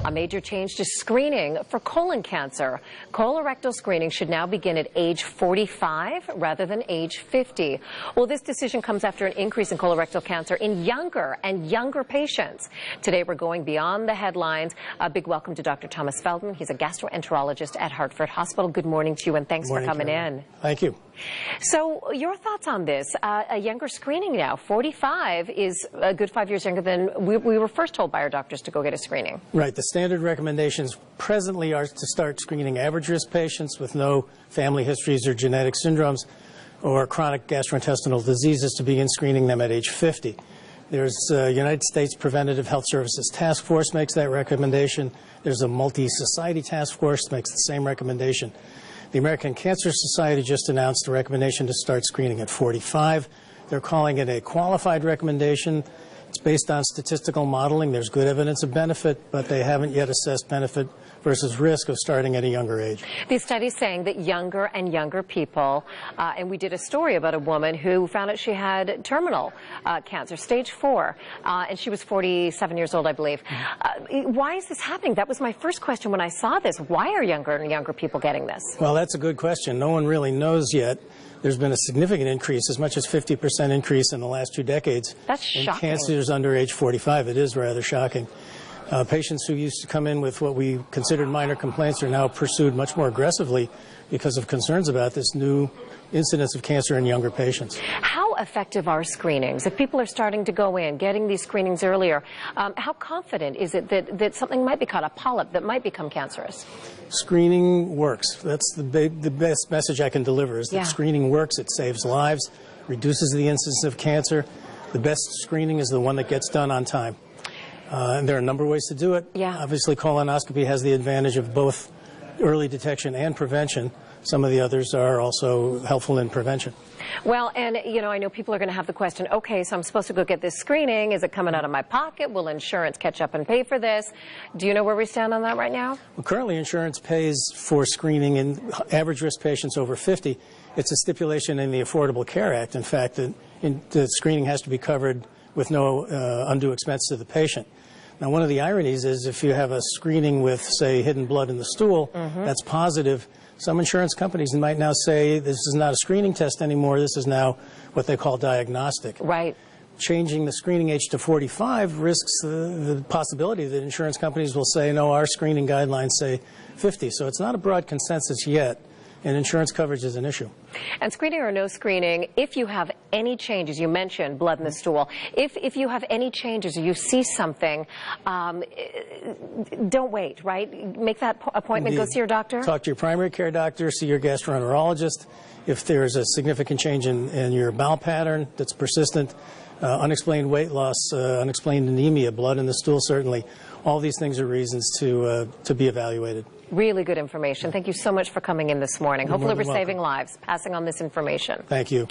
A major change to screening for colon cancer. Colorectal screening should now begin at age 45 rather than age 50. Well, this decision comes after an increase in colorectal cancer in younger and younger patients. Today, we're going beyond the headlines. A big welcome to Dr. Thomas Feldman. He's a gastroenterologist at Hartford Hospital. Good morning to you, and thanks for coming in. Thank you. So, your thoughts on this? A younger screening now. 45 is a good 5 years younger than we were first told by our doctors to go get a screening. Right. The standard recommendations presently are to start screening average risk patients with no family histories or genetic syndromes or chronic gastrointestinal diseases to begin screening them at age 50. There's a United States Preventative Health Services Task Force makes that recommendation. There's a multi-society task force that makes the same recommendation. The American Cancer Society just announced a recommendation to start screening at 45. They're calling it a qualified recommendation. It's based on statistical modeling. There's good evidence of benefit, but they haven't yet assessed benefit versus risk of starting at a younger age. These studies saying that younger and younger people, and we did a story about a woman who found out she had terminal cancer, stage 4, and she was 47 years old, I believe. Why is this happening? That was my first question when I saw this. Why are younger and younger people getting this? Well, that's a good question. No one really knows yet. There's been a significant increase, as much as 50% increase in the last 2 decades. That's shocking. In cancers under age 45. It is rather shocking. Patients who used to come in with what we considered minor complaints are now pursued much more aggressively because of concerns about this new incidence of cancer in younger patients. How effective are screenings? If people are starting to go in, getting these screenings earlier, how confident is it that something might be caught, a polyp that might become cancerous? Screening works. That's the best message I can deliver is that screening works. It saves lives, reduces the incidence of cancer. The best screening is the one that gets done on time. And there are a number of ways to do it. Obviously, colonoscopy has the advantage of both early detection and prevention. Some of the others are also helpful in prevention. Well, and, you know, I know people are going to have the question, okay, so I'm supposed to go get this screening. Is it coming out of my pocket? Will insurance catch up and pay for this? Do you know where we stand on that right now? Well, currently, insurance pays for screening in average risk patients over 50. It's a stipulation in the Affordable Care Act, in fact, that the screening has to be covered with no undue expense to the patient. Now, one of the ironies is if you have a screening with, say, hidden blood in the stool, that's positive. Some insurance companies might now say this is not a screening test anymore. This is now what they call diagnostic. Right. Changing the screening age to 45 risks the possibility that insurance companies will say, no, our screening guidelines say 50. So it's not a broad consensus yet, and insurance coverage is an issue. And screening or no screening, if you have any changes, you mentioned blood in the stool, if you have any changes or you see something, don't wait, right? Make that appointment, go see your doctor. Talk to your primary care doctor, see your gastroenterologist. If there's a significant change in your bowel pattern that's persistent, unexplained weight loss, unexplained anemia, blood in the stool certainly, all these things are reasons to be evaluated. Really good information. Thank you so much for coming in this morning. Hopefully we're saving lives, passing on this information. Thank you.